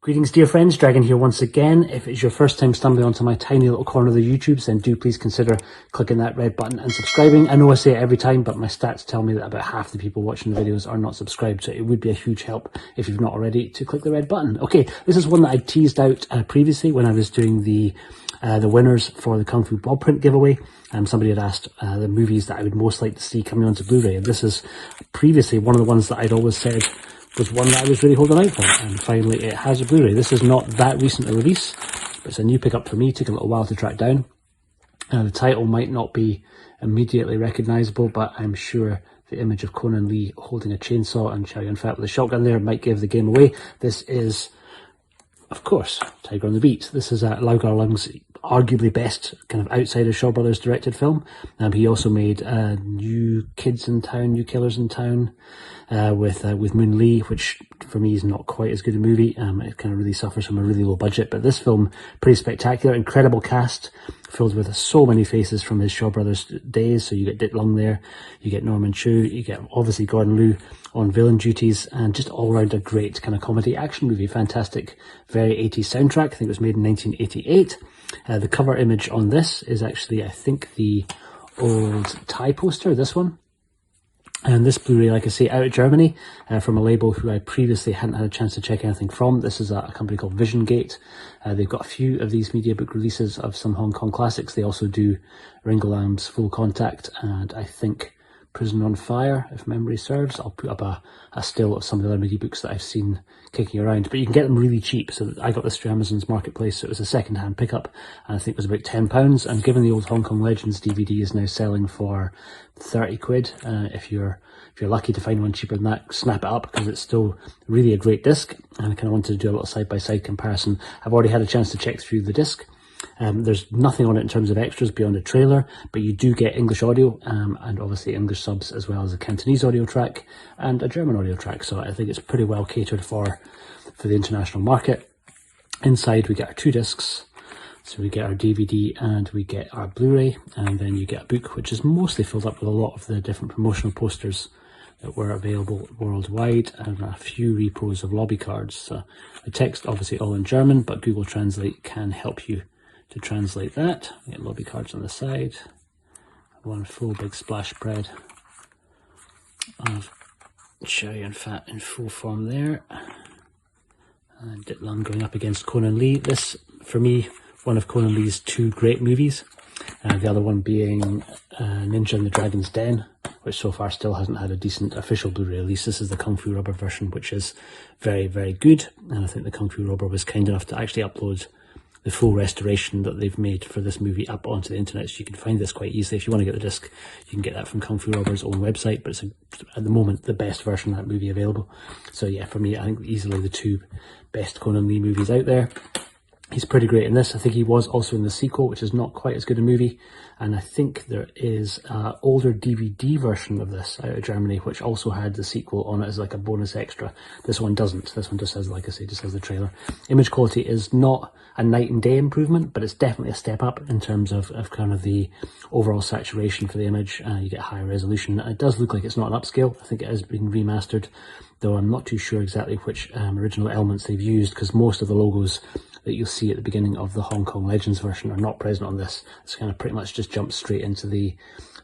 Greetings dear friends, Dragon here once again. If it's your first time stumbling onto my tiny little corner of the YouTubes, then do please consider clicking that red button and subscribing. I know I say it every time, but my stats tell me that about half the people watching the videos are not subscribed, so it would be a huge help if you've not already to click the red button. Okay, this is one that I teased out previously when I was doing the winners for the Kung Fu Bob print giveaway. Somebody had asked the movies that I would most like to see coming onto Blu-ray, and this is previously one of the ones that I'd always said was one that I was really holding out for, and finally it has a Blu-ray. This is not that recent a release, but it's a new pickup for me. It took a little while to track down. The title might not be immediately recognisable, but I'm sure the image of Conan Lee holding a chainsaw and Chow with a shotgun there might give the game away. This is, of course, Tiger on the Beat. This is Lau Kar Leung's arguably best kind of outside of Shaw Brothers directed film. He also made New Killers in Town with Moon Lee, which for me is not quite as good a movie. It kind of really suffers from a really low budget, but this film, pretty spectacular, incredible cast, filled with so many faces from his Shaw Brothers days. So you get Dick Lung there, you get Norman Chu, you get obviously Gordon Liu on villain duties, and just all around a great kind of comedy action movie. Fantastic, very 80s soundtrack. I think it was made in 1988. The cover image on this is actually, I think, the old Thai poster, this one. And this Blu-ray, like I say, out of Germany, from a label who I previously hadn't had a chance to check anything from. This is a company called Vision Gate. They've got a few of these Mediabook releases of some Hong Kong classics. They also do Ringo Lam's Full Contact, and I think Prison on Fire, if memory serves. I'll put up a still of some of the other Mediabooks that I've seen kicking around, but you can get them really cheap. So I got this through Amazon's marketplace, so it was a second-hand pickup, and I think it was about £10. And given the old Hong Kong Legends DVD is now selling for 30 quid, if you're lucky to find one cheaper than that, snap it up, because it's still really a great disc. And I kind of wanted to do a little side-by-side comparison. I've already had a chance to check through the disc. There's nothing on it in terms of extras beyond a trailer, but you do get English audio and obviously English subs, as well as a Cantonese audio track and a German audio track. So I think it's pretty well catered for the international market. Inside we get our two discs. So we get our DVD and we get our Blu-ray, and then you get a book which is mostly filled up with a lot of the different promotional posters that were available worldwide, and a few repos of lobby cards. So the text obviously all in German, but Google Translate can help you to translate that. We get lobby cards on the side, one full big splash spread of Chui and Fat in full form there, and Dick Lung going up against Conan Lee. This, for me, one of Conan Lee's two great movies, the other one being Ninja in the Dragon's Den, which so far still hasn't had a decent official Blu-ray release. This is the Kung Fu Rubber version, which is very, very good, and I think the Kung Fu Rubber was kind enough to actually upload the full restoration that they've made for this movie up onto the internet, so you can find this quite easily. If you want to get the disc, you can get that from Kung Fu Rubber's own website, but it's at the moment the best version of that movie available. So yeah, for me, I think easily the two best Conan Lee movies out there. He's pretty great in this. I think he was also in the sequel, which is not quite as good a movie. And I think there is an older DVD version of this out of Germany, which also had the sequel on it as like a bonus extra. This one doesn't. This one just has, like I say, just has the trailer. Image quality is not a night and day improvement, but it's definitely a step up in terms of kind of the overall saturation for the image. You get higher resolution. It does look like it's not an upscale. I think it has been remastered, though I'm not too sure exactly which original elements they've used, because most of the logos that you'll see at the beginning of the Hong Kong Legends version are not present on this. It's kind of pretty much just jumps straight into the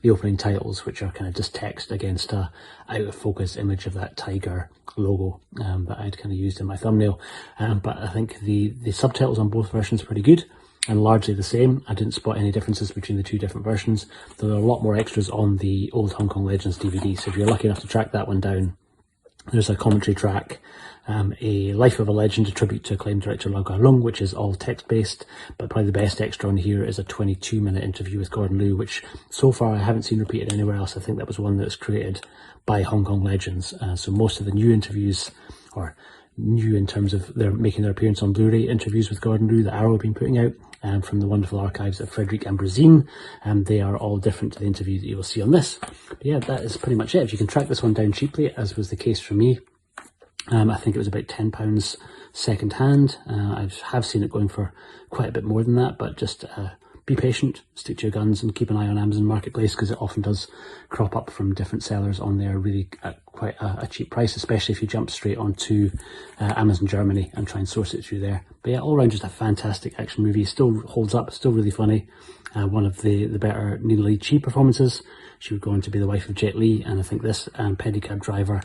opening titles, which are kind of just text against a out of focus image of that tiger logo that I'd kind of used in my thumbnail. But I think the subtitles on both versions are pretty good and largely the same. I didn't spot any differences between the two different versions, though there are a lot more extras on the old Hong Kong Legends DVD. So if you're lucky enough to track that one down, there's a commentary track, a Life of a Legend, a tribute to acclaimed director Lau Kar Leung, which is all text-based, but probably the best extra on here is a 22-minute interview with Gordon Liu, which so far I haven't seen repeated anywhere else. I think that was one that was created by Hong Kong Legends. So most of the new interviews, or new in terms of they're making their appearance on Blu-ray interviews with Gordon Liu, that Arrow have been putting out, from the wonderful archives of Frederic Ambrosine, and they are all different to the interview that you will see on this. But yeah, that is pretty much it. If you can track this one down cheaply, as was the case for me, I think it was about £10 second hand. I have seen it going for quite a bit more than that, but just be patient, stick to your guns, and keep an eye on Amazon Marketplace, because it often does crop up from different sellers on there really at quite a cheap price, especially if you jump straight onto Amazon Germany and try and source it through there. But yeah, all around just a fantastic action movie. Still holds up, still really funny. One of the better Nina Lee Chi performances. She would go on to be the wife of Jet Li, and I think this Pedicab Driver,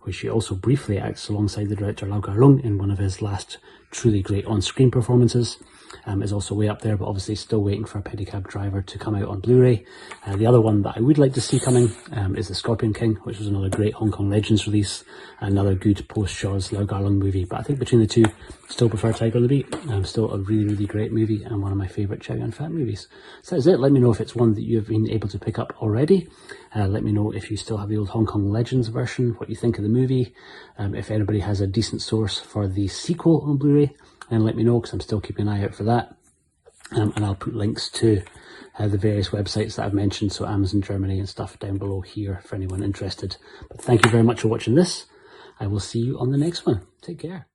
where she also briefly acts alongside the director Lau Kar Leung in one of his last truly great on-screen performances, is also way up there, but obviously still waiting for a Pedicab Driver to come out on Blu-ray. The other one that I would like to see coming is The Scorpion King, which was another great Hong Kong Legends release, another good post-Shaw's Lau Kar Leung movie. But I think between the two, still prefer Tiger on the Beat. Still a really, really great movie, and one of my favourite Chow Yun Fat movies. So that's it. Let me know if it's one that you've been able to pick up already. Let me know if you still have the old Hong Kong Legends version, what you think of the movie. If anybody has a decent source for the sequel on Blu-ray, then let me know, because I'm still keeping an eye out for that. And I'll put links to the various websites that I've mentioned, so Amazon Germany and stuff, down below here for anyone interested. But thank you very much for watching this. I will see you on the next one. Take care.